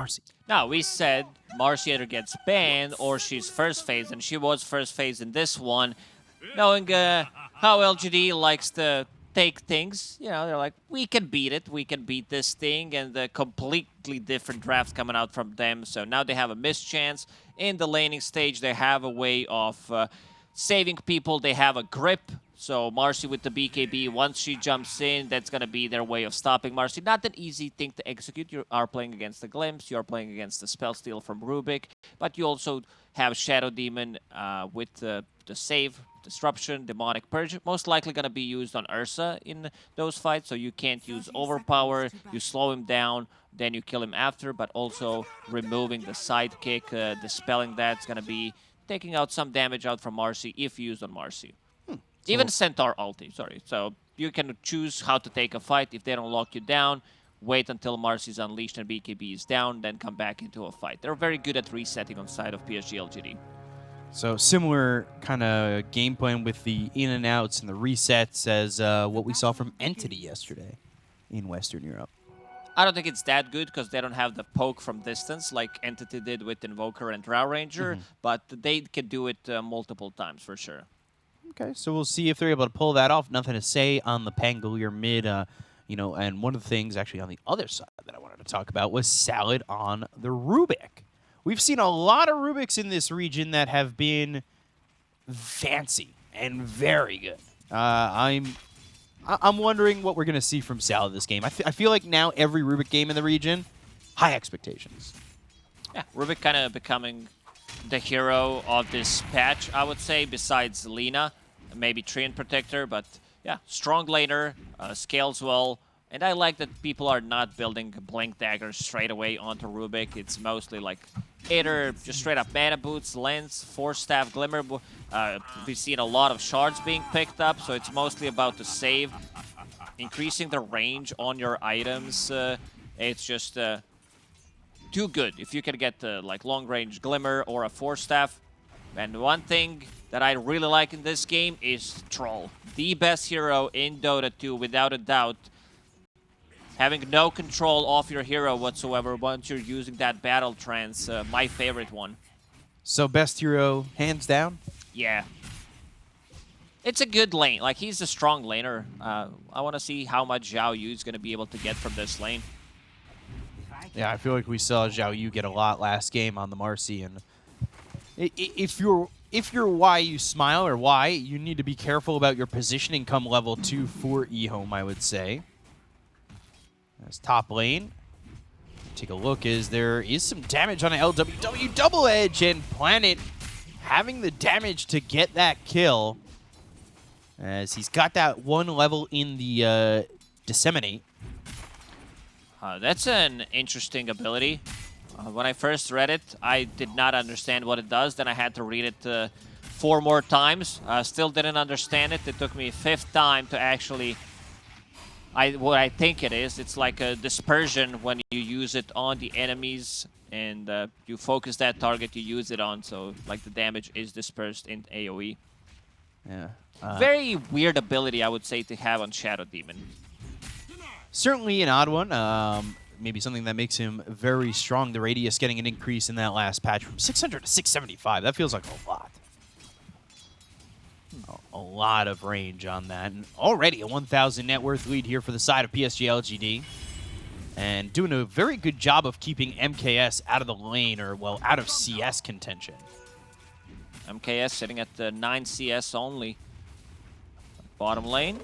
Marcy. Now, we said Marcy either gets banned or she's first phase, and she was first phase in this one. Knowing how LGD likes to take things, you know, they're like, we can beat it, we can beat this thing, and the completely different drafts coming out from them. So now they have a mischance. In the laning stage, they have a way of saving people, they have a grip. So Marcy with the BKB, once she jumps in, that's going to be their way of stopping Marcy. Not an easy thing to execute. You are playing against the Glimpse, you are playing against the Spell Steal from Rubik, but you also have Shadow Demon with the save, Disruption, Demonic Purge. Most likely going to be used on Ursa in those fights, so you can't use Overpower, you slow him down, then you kill him after, but also removing the sidekick, dispelling that's going to be taking out some damage out from Marcy if used on Marcy. Even Centaur ulti, sorry. So you can choose how to take a fight. If they don't lock you down, wait until Marcy's unleashed and BKB is down, then come back into a fight. They're very good at resetting on side of PSG.LGD. So similar kind of game plan with the in and outs and the resets as what we saw from Entity yesterday in Western Europe. I don't think it's that good because they don't have the poke from distance like Entity did with Invoker and Drow Ranger, but they can do it multiple times for sure. Okay, so we'll see if they're able to pull that off. Nothing to say on the Pangolier mid, you know, and one of the things actually on the other side that I wanted to talk about was Salad on the Rubik. We've seen a lot of Rubiks in this region that have been fancy and very good. I'm wondering what we're going to see from Salad this game. I feel like now every Rubik game in the region, high expectations. Yeah, Rubik kind of becoming the hero of this patch, I would say, besides Lina, maybe Treant Protector, but yeah, strong laner, scales well, and I like that people are not building Blink Daggers straight away onto Rubik. It's mostly like either just straight up Mana Boots, Lens, Force Staff, Glimmer. We've seen a lot of shards being picked up, so it's mostly about the save, increasing the range on your items. It's just too good if you can get like long-range Glimmer or a Force Staff. And one thing that I really like in this game is Troll. The best hero in Dota 2, without a doubt. Having no control of your hero whatsoever once you're using that Battle Trance, my favorite one. So best hero, hands down? Yeah. It's a good lane. Like, he's a strong laner. I want to see how much Zhao Yu is going to be able to get from this lane. Yeah, I feel like we saw Zhao Yu get a lot last game on the Marcy, and if you're Y, you smile, or Y, you need to be careful about your positioning come level 2 for EHOME, I would say. As top lane, take a look as there is some damage on an LWW double edge, and Planet having the damage to get that kill as he's got that one level in the Disseminate. That's an interesting ability. When I first read it, I did not understand what it does. Then I had to read it 4 more times. Still didn't understand it. It took me a 5th time to actually... what I think it is. It's like a dispersion when you use it on the enemies and you focus that target you use it on. So like the damage is dispersed in AoE. Yeah. Very weird ability, I would say, to have on Shadow Demon. Certainly an odd one. Maybe something that makes him very strong. The radius getting an increase in that last patch from 600 to 675. That feels like a lot. A lot of range on that. And already a 1,000 net worth lead here for the side of PSG.LGD. And doing a very good job of keeping MKS out of the lane, or, well, out of CS contention. MKS sitting at the 9 CS only. Bottom lane.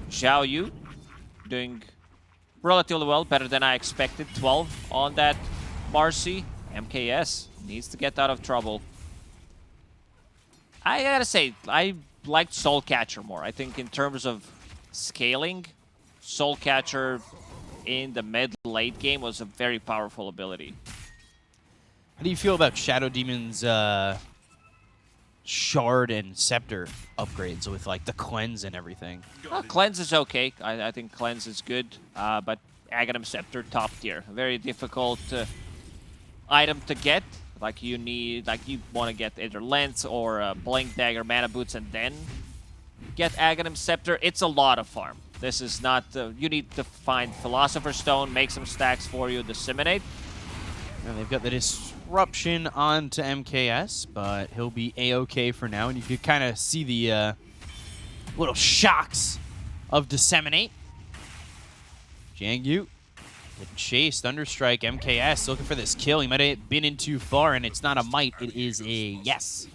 Zhao Yu doing relatively well, better than I expected. 12 on that Marcy. MKS needs to get out of trouble. I gotta say, I liked Soul Catcher more. I think in terms of scaling, Soul Catcher in the mid-late game was a very powerful ability. How do you feel about Shadow Demon's Shard and Scepter upgrades with like the Cleanse and everything? Well, Cleanse is okay. I think Cleanse is good, but Aghanim Scepter, top tier. A very difficult item to get. Like you want to get either Lens or Blink Dagger, Mana Boots, and then get Aghanim Scepter. It's a lot of farm. This is not... you need to find Philosopher's Stone, make some stacks for you, disseminate. And they've got the disruption onto MKS, but he'll be A-OK for now. And you could kind of see the little shocks of disseminate. Jiang Yu getting chased, Thunderstrike, MKS looking for this kill. He might have been in too far, and it's not a might, it is a yes.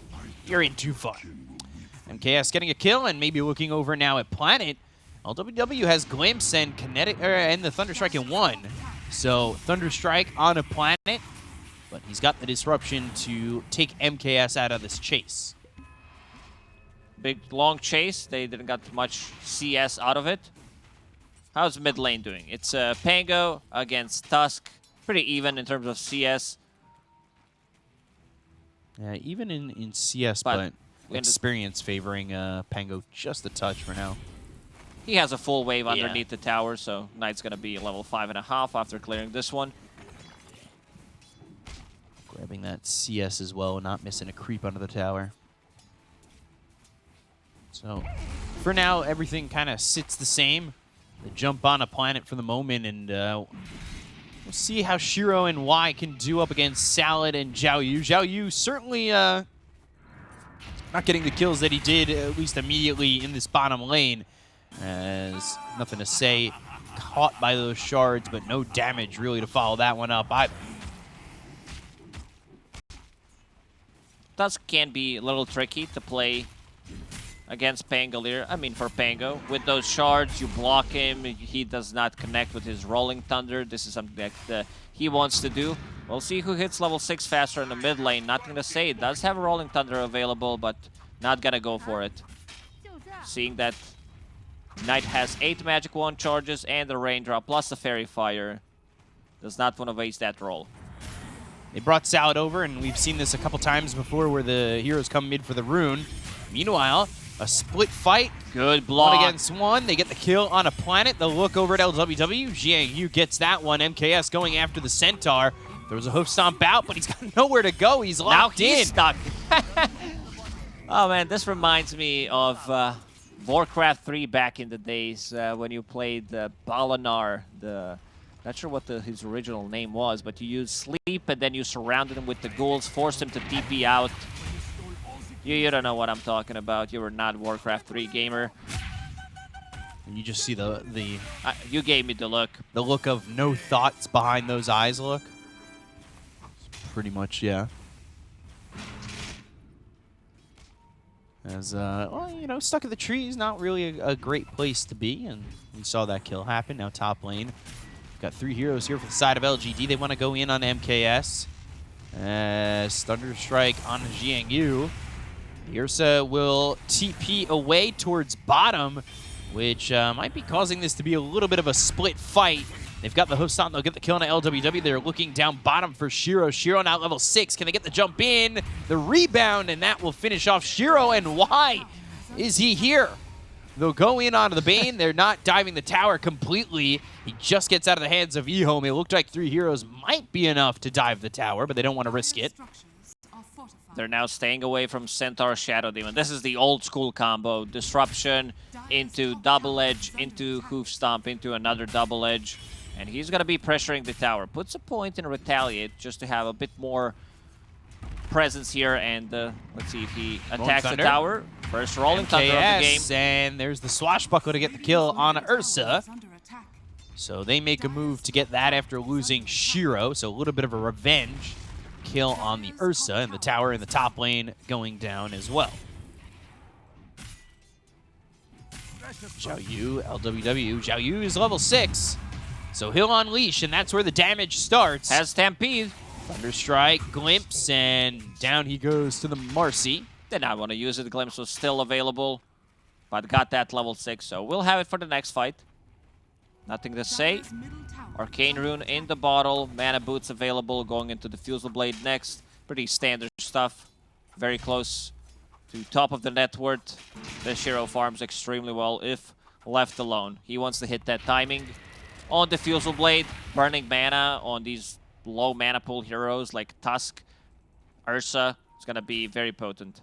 You're in too far. MKS getting a kill, and maybe looking over now at Planet. LWW has Glimpse and Kinetic, and the Thunderstrike in one. So Thunderstrike on a Planet, but he's got the disruption to take MKS out of this chase. Big, long chase. They didn't got much CS out of it. How's mid lane doing? It's Pango against Tusk. Pretty even in terms of CS. Yeah, even in CS, but experience favoring Pango just a touch for now. He has a full wave underneath the tower, so Knight's going to be level 5.5 after clearing this one. Grabbing that CS as well, not missing a creep under the tower. So, for now, everything kind of sits the same. They jump on a Planet for the moment, and we'll see how Shiro and Y can do up against Salad and Zhao Yu. Zhao Yu certainly not getting the kills that he did, at least immediately in this bottom lane. As nothing to say, caught by those shards, but no damage really to follow that one up. Tusk can be a little tricky to play against Pangolier. I mean, for Pango. With those shards, you block him. He does not connect with his Rolling Thunder. This is something that he wants to do. We'll see who hits level 6 faster in the mid lane. Nothing to say. It does have a Rolling Thunder available, but not gonna go for it. Seeing that Knight has 8 Magic Wand charges and the Raindrop plus the Fairy Fire. Does not want to waste that roll. They brought Salad over, and we've seen this a couple times before where the heroes come mid for the rune. Meanwhile, a split fight. Good block. 1 against 1. They get the kill on a Planet. They'll look over at LWW. Jiang Yu gets that one. MKS going after the Centaur. There was a hoof stomp out, but he's got nowhere to go. He's locked in. Now he's stuck. Oh, man, this reminds me of Warcraft 3 back in the days when you played Balanar. Not sure what his original name was, but you used Sleep, and then you surrounded him with the ghouls, forced him to TP out. You don't know what I'm talking about. You were not a Warcraft 3 gamer. And you just see you gave me the look. The look of no thoughts behind those eyes look. Pretty much, yeah. As, well, you know, stuck in the trees, not really a great place to be, and we saw that kill happen. Now top lane. Got 3 heroes here for the side of LGD. They want to go in on MKS. As Thunderstrike on Jiang Yu. Ursa will TP away towards bottom, which might be causing this to be a little bit of a split fight. They've got the hoof stomp. They'll get the kill on LWW. They're looking down bottom for Shiro. Shiro now level 6. Can they get the jump in? The rebound, and that will finish off Shiro. And why is he here? They'll go in onto the Bane. They're not diving the tower completely. He just gets out of the hands of EHOME. It looked like 3 heroes might be enough to dive the tower, but they don't want to risk it. They're now staying away from Centaur Shadow Demon. This is the old school combo. Disruption into double edge, into hoof stomp, into another double edge. And he's going to be pressuring the tower. Puts a point in Retaliate just to have a bit more presence here. And let's see if he attacks the tower. First Rolling Thunder of the game. And there's the Swashbuckler to get the kill on Ursa. So they make a move to get that after losing Shiro. So a little bit of a revenge kill on the Ursa, and the tower in the top lane going down as well. Zhao Yu, LWW. Zhao Yu is level 6. So he'll unleash, and that's where the damage starts. Has Stampede. Thunderstrike, Glimpse, and down he goes to the Marcy. Did not want to use it. The Glimpse was still available, but got that level 6. So we'll have it for the next fight. Nothing to say. Arcane Rune in the bottle. Mana Boots available. Going into the Fusel Blade next. Pretty standard stuff. Very close to top of the net worth. The Shiro farms extremely well if left alone. He wants to hit that timing on the Fusel Blade. Burning mana on these low mana pool heroes like Tusk, Ursa. It's going to be very potent.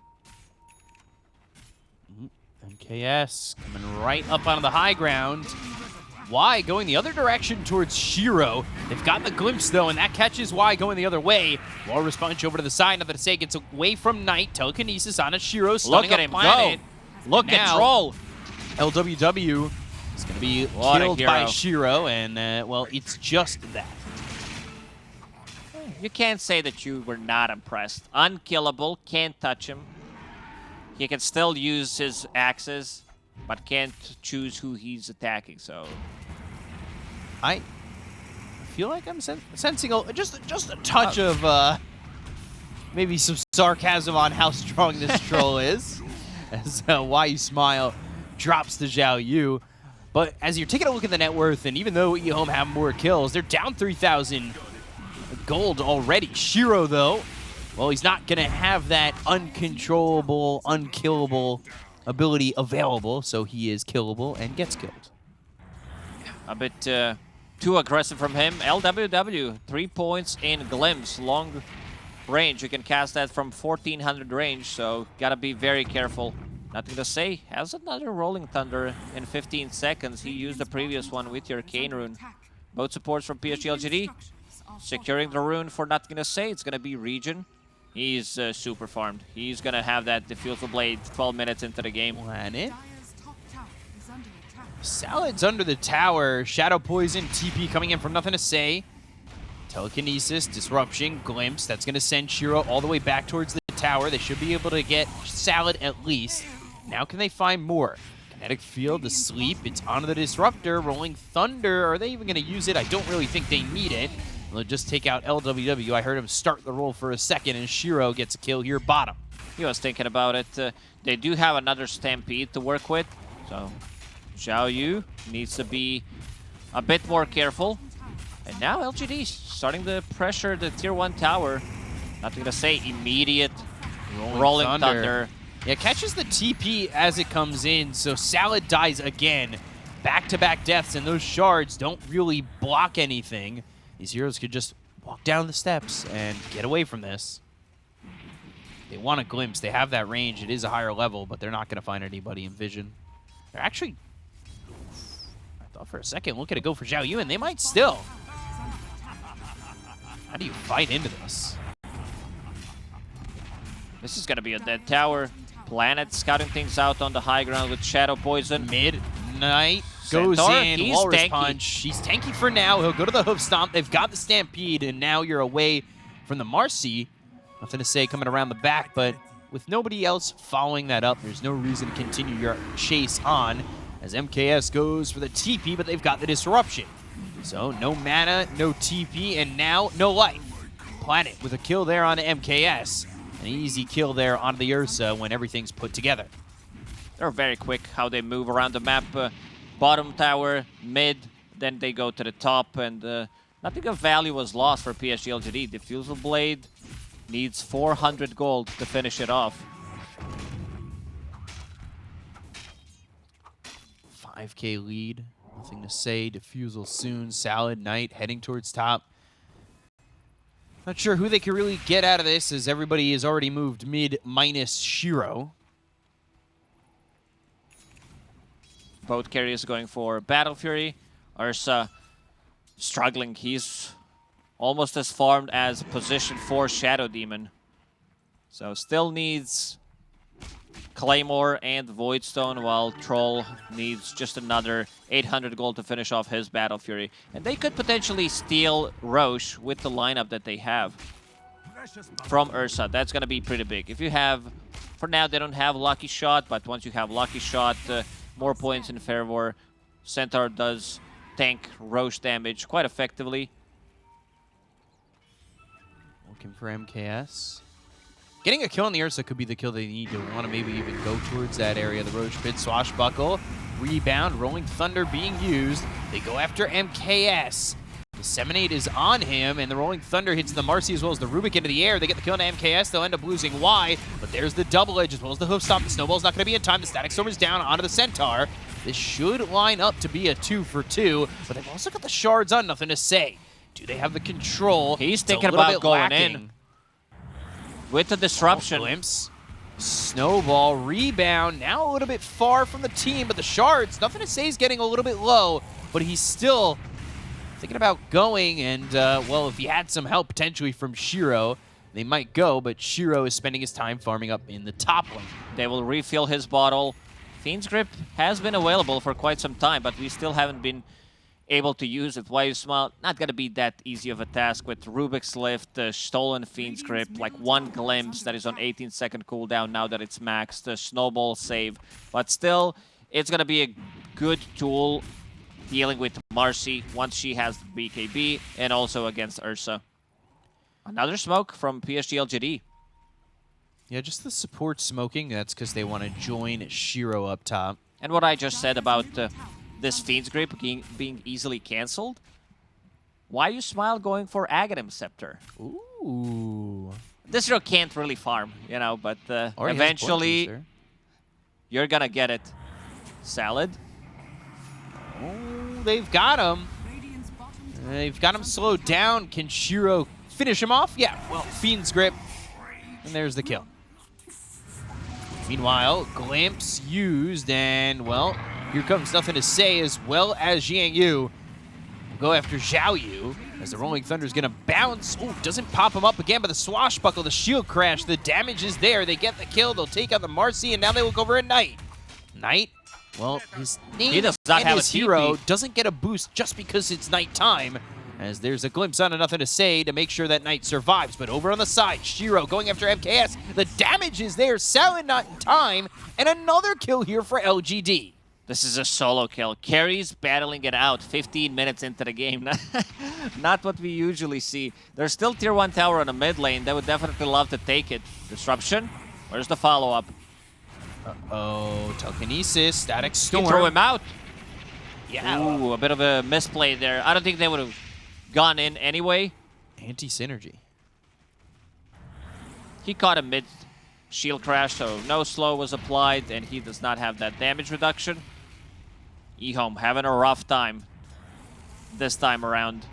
MKS coming right up onto the high ground. Y going the other direction towards Shiro. They've got the glimpse though, and that catches Y going the other way. Walrus punch over to the side. Nothing to say. Gets away from Knight. Telekinesis on a Shiro. Look at him Planet. go. Look at Troll. LWW is going to be killed by Shiro, and well, it's just that. You can't say that you were not impressed. Unkillable. Can't touch him. He can still use his axes, but can't choose who he's attacking, so... I feel like I'm sensing just a touch of maybe some sarcasm on how strong this troll is. As Why You Smile drops to Zhao Yu. But as you're taking a look at the net worth, and even though EHOME have more kills, they're down 3,000 gold already. Shiro, though, well, he's not going to have that uncontrollable, unkillable ability available, so he is killable and gets killed. A bit too aggressive from him. LWW, 3 points in glimpse, long range. You can cast that from 1,400 range, so gotta be very careful. Nothing to say. Has another Rolling Thunder in 15 seconds. He used the previous one with your Arcane Rune. Both supports from PSG.LGD. Securing the rune for Nothing to Say. It's gonna be Region. He's super farmed. He's gonna have that Diffusal Blade 12 minutes into the game. Planet. Salad's under the tower. Shadow Poison, TP coming in from Nothing to Say. Telekinesis, Disruption, Glimpse. That's gonna send Shiro all the way back towards the tower. They should be able to get Salad at least. Now can they find more? Kinetic Field, the Sleep. It's onto the Disruptor. Rolling Thunder. Are they even gonna use it? I don't really think they need it. They'll just take out LWW. I heard him start the roll for a second, and Shiro gets a kill here bottom. He was thinking about it. They do have another Stampede to work with, so Zhao Yu needs to be a bit more careful. And now LGD starting to pressure the Tier 1 tower. Nothing to say, immediate Rolling Thunder. Yeah, catches the TP as it comes in, so Salad dies again. Back-to-back deaths, and those shards don't really block anything. These heroes could just walk down the steps and get away from this. They want a glimpse. They have that range. It is a higher level, but they're not going to find anybody in vision. They're actually... I thought for a second, look at it go for Zhao Yu, and they might still. How do you fight into this? This is going to be a dead tower. Planet scouting things out on the high ground with Shadow Poison. Midnight goes in, Walrus Punch. He's tanky for now. He'll go to the Hoof Stomp. They've got the Stampede, and now you're away from the Marcy. Nothing to say coming around the back, but with nobody else following that up, there's no reason to continue your chase on as MKS goes for the TP, but they've got the Disruption. So no mana, no TP, and now no life. Planet with a kill there on MKS. An easy kill there on the Ursa when everything's put together. They're very quick how they move around the map. Bottom tower, mid, then they go to the top, and nothing of value was lost for PSG.LGD. Diffusal Blade needs 400 gold to finish it off. 5K lead, nothing to say. Diffusal soon. Salad, Knight heading towards top. Not sure who they can really get out of this, as everybody has already moved mid minus Shiro. Both carriers going for Battle Fury. Ursa struggling. He's almost as farmed as position 4 Shadow Demon. So still needs Claymore and Voidstone, while Troll needs just another 800 gold to finish off his Battle Fury. And they could potentially steal Roche with the lineup that they have from Ursa. That's going to be pretty big. If you have, for now they don't have Lucky Shot, but once you have Lucky Shot, more points in favor. Centaur does tank Roche damage quite effectively. Looking for MKS. Getting a kill on the Ursa could be the kill they need to want to maybe even go towards that area. The Roche Pit, Swashbuckle, rebound, Rolling Thunder being used. They go after MKS. Disseminate is on him, and the Rolling Thunder hits the Marcy as well as the Rubik into the air. They get the kill on MKS. They'll end up losing Y, but there's the double edge as well as the Hoof Stomp. The Snowball's not going to be in time. The Static Storm is down onto the Centaur. This should line up to be a 2 for 2, but they've also got the shards on. Nothing to say. Do they have the control? He's thinking about going in with the Disruption. Glimpse. Snowball, rebound, now a little bit far from the team, but the shards, nothing to say, is getting a little bit low, but he's still thinking about going, and, well, if he had some help potentially from Shiro, they might go, but Shiro is spending his time farming up in the top lane. They will refill his bottle. Fiend's Grip has been available for quite some time, but we still haven't been able to use it. Why you smile? Not gonna be that easy of a task with Rubik's Lift, the stolen Fiend's Grip, like one glimpse that is on 18-second cooldown now that it's maxed, the snowball save. But still, it's gonna be a good tool dealing with Marcy once she has the BKB, and also against Ursa. Another smoke from PSG.LGD. Yeah, just the support smoking. That's because they want to join Shiro up top. And what I just said about this Fiend's Grip being easily cancelled. Why you smile going for Aghanim Scepter? Ooh. This hero can't really farm, you know, but eventually you're gonna get it. Salad. Oh, they've got him. They've got him slowed down. Can Shiro finish him off? Yeah, well, Fiend's Grip. And there's the kill. Meanwhile, glimpse used, and, well, here comes nothing to say, as well as Jiang Yu will go after Zhao Yu, as the Rolling Thunder is going to bounce. Ooh, doesn't pop him up again, but the swashbuckle, the shield crash, the damage is there. They get the kill, they'll take out the Marcy, and now they look over at Knight. Knight, well, his name he does not and have his a hero TP. doesn't get a boost just because it's nighttime, as there's a glimpse on a nothing to say to make sure that Knight survives. But over on the side, Shiro going after MKS. The damage is there, Salad not in time, and another kill here for LGD. This is a solo kill. Carries battling it out 15 minutes into the game. Not what we usually see. There's still tier 1 tower on the mid lane. They would definitely love to take it. Disruption. Where's the follow-up? Uh-oh, telekinesis, static storm. You throw him out. Yeah. Ooh, a bit of a misplay there. I don't think they would have gone in anyway. Anti-synergy. He caught a mid shield crash, so no slow was applied, and he does not have that damage reduction. EHOME having a rough time this time around.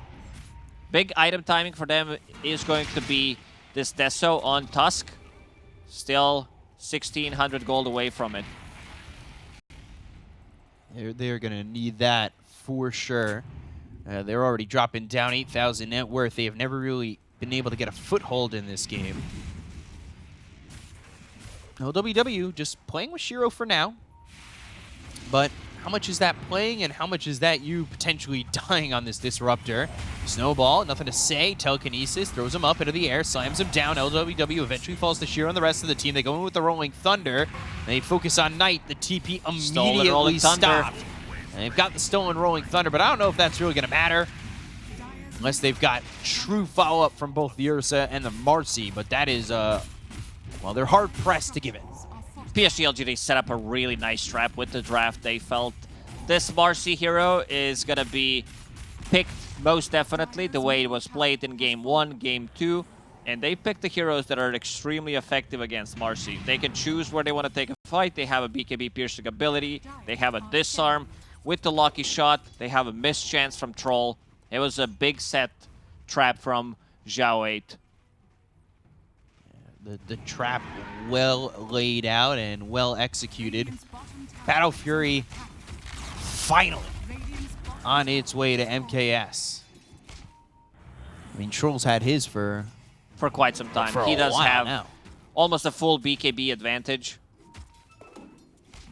Big item timing for them is going to be this Deso on Tusk. Still 1,600 gold away from it. They're going to need that for sure. They're already dropping down 8,000 net worth. They have never really been able to get a foothold in this game. LWW just playing with Shiro for now. But how much is that playing, and how much is that you potentially dying on this Disruptor? Snowball, nothing to say. Telekinesis throws him up into the air, slams him down. LWW eventually falls to Shiro and the rest of the team. They go in with the Rolling Thunder. They focus on Knight. The TP immediately stopped. And they've got the stolen Rolling Thunder, but I don't know if that's really going to matter. Unless they've got true follow-up from both the Ursa and the Marcy, but that is, well, they're hard-pressed to give it. PSG.LGD set up a really nice trap with the draft. They felt this Marcy hero is going to be picked most definitely the way it was played in Game 1, Game 2, and they picked the heroes that are extremely effective against Marcy. They can choose where they want to take a fight. They have a BKB piercing ability. They have a disarm. With the lucky shot, they have a missed chance from Troll. It was a big set trap from Zhao 8. The trap well laid out and well executed. Battle Fury finally on its way to MKS. I mean, Troll's had his for quite some time. For he a does while have now. Almost a full BKB advantage.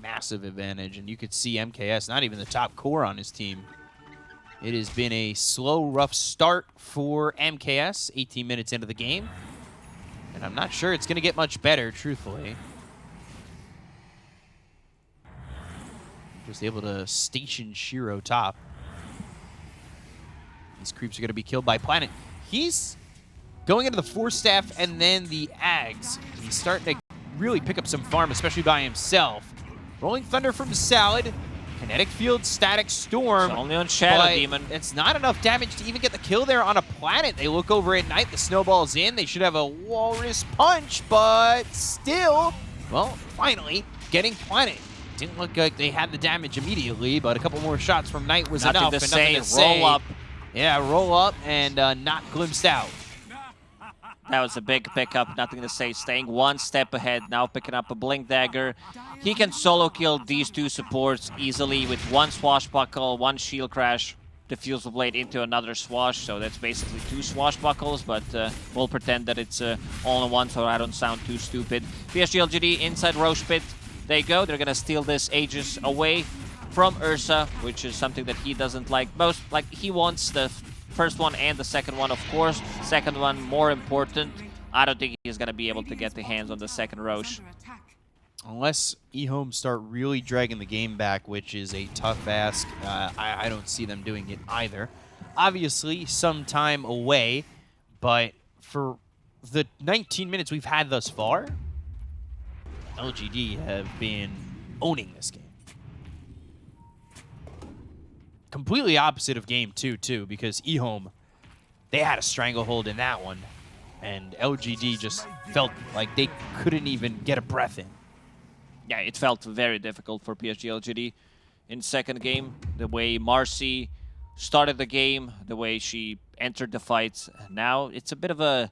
Massive advantage, and you could see MKS, not even the top core on his team. It has been a slow, rough start for MKS, 18 minutes into the game. And I'm not sure it's going to get much better, truthfully. Just able to station Shiro top. These creeps are going to be killed by Planet. He's going into the Force Staff and then the Ags. He's starting to really pick up some farm, especially by himself. Rolling Thunder from Salad. Kinetic Field, Static Storm. It's only on Shadow Demon. It's not enough damage to even get the kill there on a Planet. They look over at Knight. The snowball's in. They should have a Walrus Punch, but still, well, finally getting Planet. Didn't look like they had the damage immediately, but a couple more shots from Knight was enough. Nothing to say. Roll up. Yeah, roll up and not glimpsed out. That was a big pickup, nothing to say. Staying one step ahead, now picking up a Blink Dagger. He can solo kill these two supports easily with one Swashbuckle, one Shield Crash, Diffusal Blade into another Swash. So that's basically two Swashbuckles, but we'll pretend that it's all in one so I don't sound too stupid. PSG.LGD inside Roche Pit. They go. They're going to steal this Aegis away from Ursa, which is something that he doesn't like most. Like, he wants the first one and the second one, of course. Second one more important. I don't think he's going to be able to get the hands on the second Roche. Unless EHOME start really dragging the game back, which is a tough ask, I don't see them doing it either. Obviously, some time away, but for the 19 minutes we've had thus far, LGD have been owning this game. Completely opposite of game 2, too, because EHOME, they had a stranglehold in that one, and LGD just felt like they couldn't even get a breath in. Yeah, it felt very difficult for PSG.LGD in second game. The way Marcy started the game, the way she entered the fights. Now it's a bit of a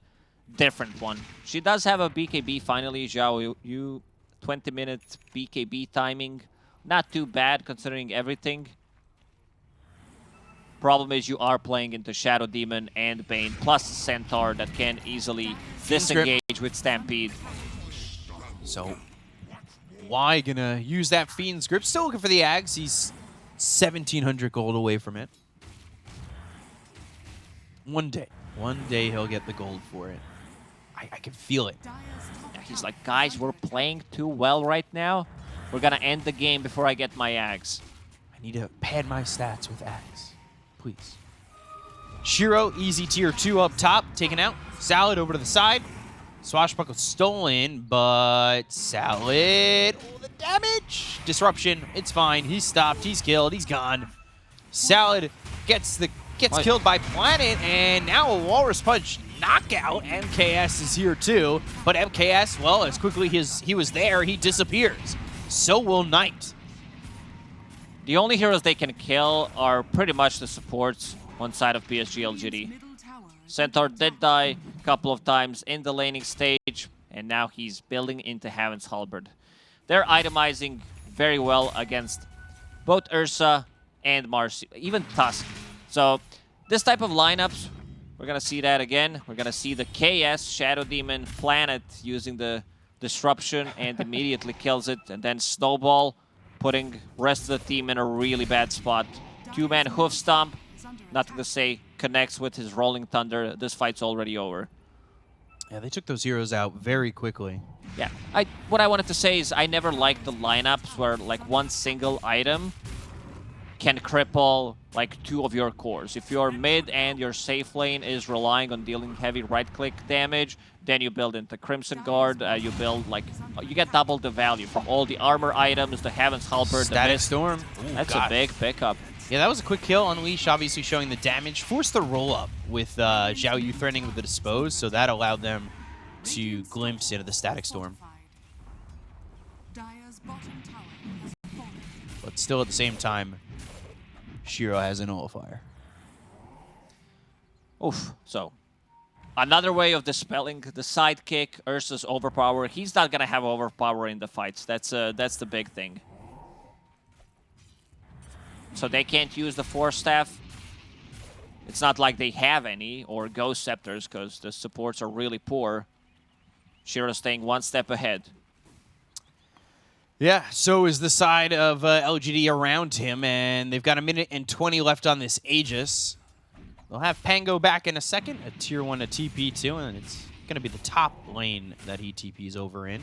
different one. She does have a BKB finally. Zhao Yu, 20-minute BKB timing. Not too bad considering everything. Problem is you are playing into Shadow Demon and Bane, plus Centaur that can easily disengage with Stampede. So, why gonna use that Fiend's Grip? Still looking for the Ags. He's 1,700 gold away from it. One day he'll get the gold for it. I can feel it. Yeah, he's like, guys, we're playing too well right now. We're gonna end the game before I get my Ags. I need to pad my stats with Ags. Please. Shiro, easy tier 2 up top, taken out. Salad over to the side. Swashbuckle stolen, but Salad, oh, the damage! Disruption, it's fine. He's stopped, he's killed, he's gone. Salad gets killed by Planet, and now a Walrus Punch knockout. MKS is here too, but MKS, well, as quickly as he was there, he disappears. So will Knight. The only heroes they can kill are pretty much the supports on side of PSG.LGD. Centaur did die a couple of times in the laning stage, and now he's building into Heaven's Halberd. They're itemizing very well against both Ursa and Marcy, even Tusk. So this type of lineups, we're going to see that again. We're going to see the KS, Shadow Demon, Planet using the Disruption and immediately kills it, and then Snowball putting rest of the team in a really bad spot. Two-man Hoof Stomp, nothing to say, connects with his Rolling Thunder. This fight's already over. Yeah, they took those heroes out very quickly. Yeah, what I wanted to say is I never liked the lineups where like one single item can cripple like two of your cores. If your mid and your safe lane is relying on dealing heavy right-click damage, then you build into Crimson Guard, you build like, you get double the value from all the armor items, the Heaven's Halberd, Static Storm. Ooh, that's a big pickup. Yeah, that was a quick kill. Unleash obviously showing the damage. Forced the roll-up with Zhao Yu threatening with the Dispose, so that allowed them to glimpse into the Static Storm. But still at the same time, Shiro has a Nullifier. Oof, so another way of dispelling the sidekick, Ursa's overpower. He's not going to have overpower in the fights. That's the big thing. So they can't use the Force Staff. It's not like they have any, or Ghost Scepters, because the supports are really poor. Shiro staying one step ahead. Yeah, so is the side of LGD around him, and they've got 1:20 left on this Aegis. They'll have Pango back in a second, a tier 1 to TP2, and it's going to be the top lane that he TPs over in.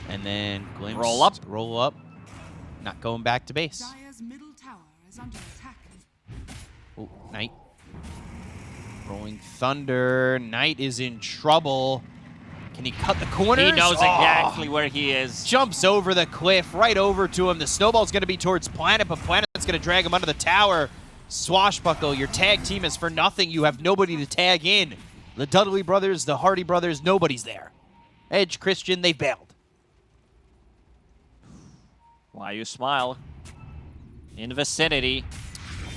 And then Glimpse. Roll up. Roll up. Not going back to base. Oh, Knight. Rolling Thunder. Knight is in trouble. Can he cut the corners? He knows exactly where he is. Jumps over the cliff, right over to him. The snowball's going to be towards Planet, but Planet's going to drag him under the tower. Swashbuckle, your tag team is for nothing. You have nobody to tag in. The Dudley brothers, the Hardy brothers, nobody's there. Edge, Christian, they bailed. Why you smile? In vicinity.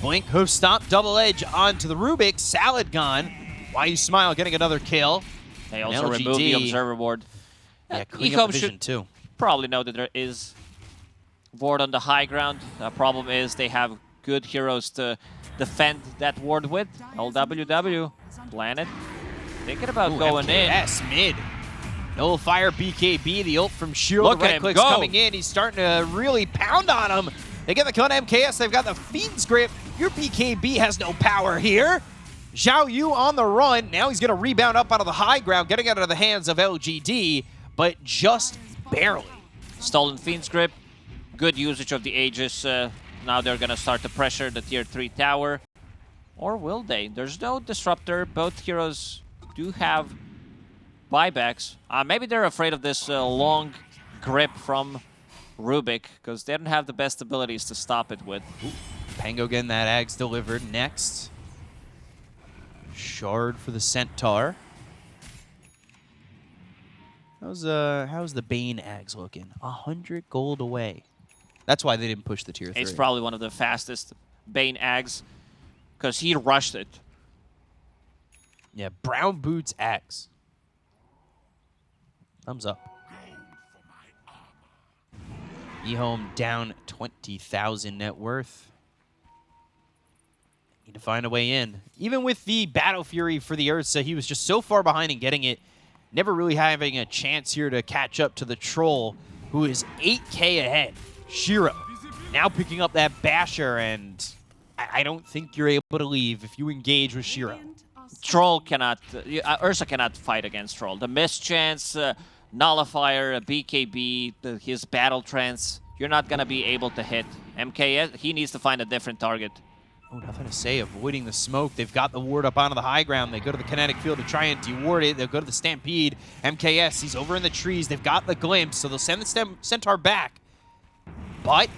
Blink, hoof stomp, double edge onto the Rubik. Salad gone. Why you smile, getting another kill. They also remove the observer ward. Yeah, clean up the vision too. Probably know that there is ward on the high ground. The problem is they have good heroes to defend that ward with. LWW, Planet, thinking about going in. Yes, mid. Nullifier BKB, the ult from Shiro. Look the at right him click's go. coming in. He's starting to really pound on him. They get the kill on MKS. They've got the Fiend's Grip. Your BKB has no power here. Zhao Yu on the run. Now he's going to rebound up out of the high ground, getting out of the hands of LGD, but just barely. Stolen Fiend's Grip. Good usage of the Aegis. Now they're going to start to pressure the tier 3 tower. Or will they? There's no disruptor. Both heroes do have buybacks. Maybe they're afraid of this long grip from Rubik because they don't have the best abilities to stop it with. Ooh, Pango getting that Ags delivered. Next, Shard for the Centaur. How's the Bane Ags looking? 100 gold away. That's why they didn't push the tier 3. It's probably one of the fastest Bane Ags because he rushed it. Yeah, Brown Boots Ags. Thumbs up. EHOME down 20,000 net worth. Need to find a way in. Even with the Battle Fury for the Ursa, he was just so far behind in getting it. Never really having a chance here to catch up to the Troll, who is 8K ahead. Shiro now picking up that Basher, and I don't think you're able to leave if you engage with Shiro. Troll cannot, Ursa cannot fight against Troll. The mischance, Nullifier, BKB, his Battle Trance, you're not going to be able to hit. MKS, he needs to find a different target. Oh, nothing to say. Avoiding the smoke. They've got the ward up onto the high ground. They go to the kinetic field to try and deward it. They'll go to the Stampede. MKS, he's over in the trees. They've got the glimpse, so they'll send the Centaur back. But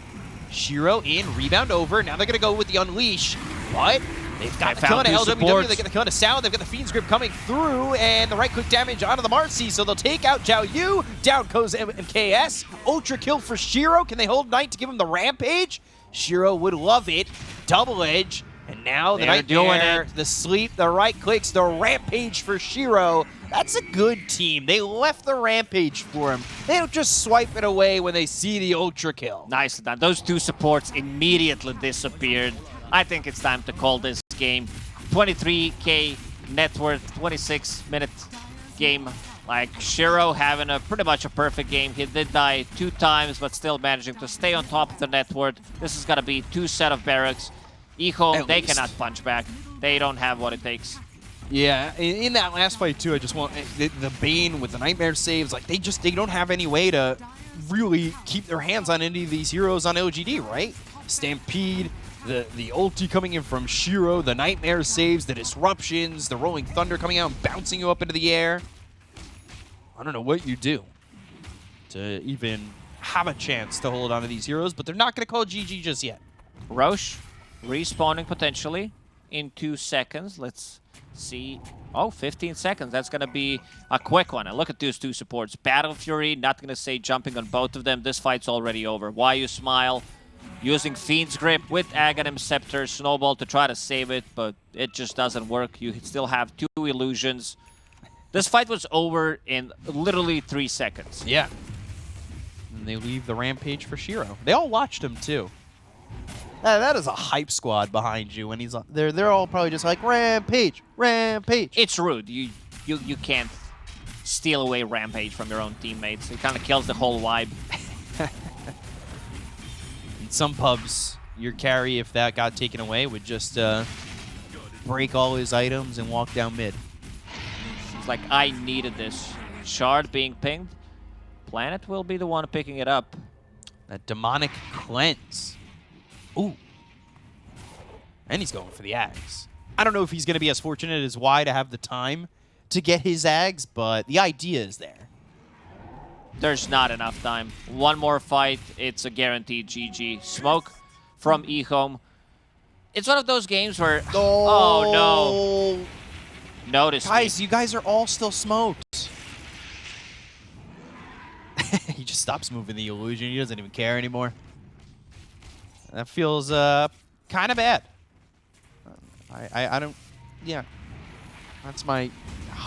Shiro in, rebound over. Now they're going to go with the Unleash. But they've got the kill on LWW. They get the kill on Sal. They've got the Fiend's Grip coming through, and the right-click damage onto the Marcy, so they'll take out Zhao Yu. Down goes MKS. Ultra kill for Shiro. Can they hold Knight to give him the Rampage? Shiro would love it. Double Edge. And now the Nightmare, the Sleep, the right clicks, the Rampage for Shiro. That's a good team. They left the Rampage for him. They don't just swipe it away when they see the Ultra kill. Nice done. Those two supports immediately disappeared. I think it's time to call this game. 23K net worth, 26-minute game. Like, Shiro having pretty much a perfect game. He did die 2 times, but still managing to stay on top of the net worth. This is going to be 2 set of barracks. EHOME, they cannot punch back. They don't have what it takes. Yeah, in that last fight, too, I just want the Bane with the Nightmare saves. Like, they don't have any way to really keep their hands on any of these heroes on LGD, right? Stampede, the ulti coming in from Shiro, the Nightmare saves, the disruptions, the Rolling Thunder coming out and bouncing you up into the air. I don't know what you do to even have a chance to hold on to these heroes, but they're not going to call GG just yet. Roche respawning potentially in 2 seconds. Let's see. Oh, 15 seconds. That's going to be a quick one. And look at those 2 supports. Battle Fury, not going to say jumping on both of them. This fight's already over. Why you smile? Using Fiend's Grip with Aghanim Scepter, Snowball to try to save it, but it just doesn't work. You still have 2 illusions. This fight was over in literally 3 seconds. Yeah. And they leave the Rampage for Shiro. They all watched him, too. That is a hype squad behind you, and they're all probably just like, Rampage, Rampage. It's rude. You can't steal away Rampage from your own teammates. It kind of kills the whole vibe. In some pubs, your carry, if that got taken away, would just break all his items and walk down mid. It's like, I needed this. Shard being pinged. Planet will be the one picking it up. That demonic cleanse. Ooh. And he's going for the Ags. I don't know if he's going to be as fortunate as Y to have the time to get his Ags, but the idea is there. There's not enough time. One more fight, it's a guaranteed GG. Smoke from EHOME. It's one of those games where... Oh, no. Notice Guys, you guys are all still smoked. He just stops moving the illusion. He doesn't even care anymore. That feels kind of bad. I don't... Yeah. That's my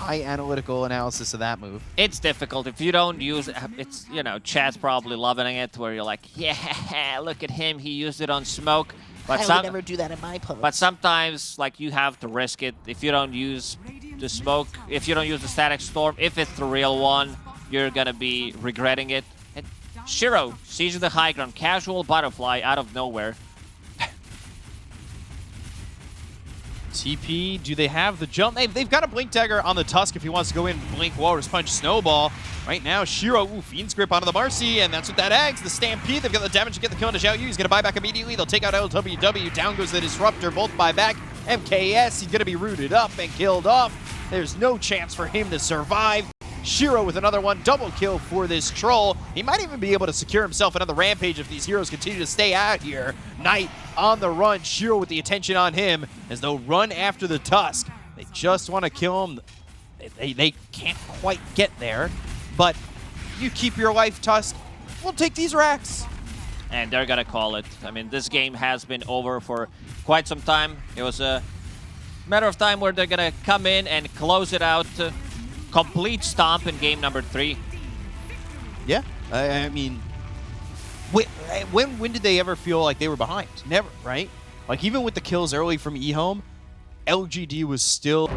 high analytical analysis of that move. It's difficult if you don't use it. It's, you know, chat's probably loving it where you're like, yeah, look at him, he used it on smoke. But I would never do that in my post. But sometimes, like, you have to risk it. If you don't use the smoke, if you don't use the static storm, if it's the real one, you're gonna be regretting it. And Shiro seizes the high ground, casual butterfly out of nowhere. TP, do they have the jump? They've got a Blink Dagger on the Tusk if he wants to go in, Blink, Walrus Punch, Snowball. Right now, Shiro, Fiend's Grip onto the Marcy, and that's what that eggs. The Stampede, they've got the damage to get the kill into Xiao Yu. He's going to buy back immediately. They'll take out LWW. Down goes the Disruptor, both buy back. MKS, he's going to be rooted up and killed off. There's no chance for him to survive. Shiro with another one, double kill for this troll. He might even be able to secure himself another rampage if these heroes continue to stay out here. Knight on the run, Shiro with the attention on him as they'll run after the Tusk. They just want to kill him. They can't quite get there, but you keep your life, Tusk. We'll take these racks. And they're gonna call it. I mean, this game has been over for quite some time. It was a matter of time where they're gonna come in and close it out. Complete stomp in game number 3. Yeah, I mean, when did they ever feel like they were behind? Never, right? Like, even with the kills early from EHOME, LGD was still...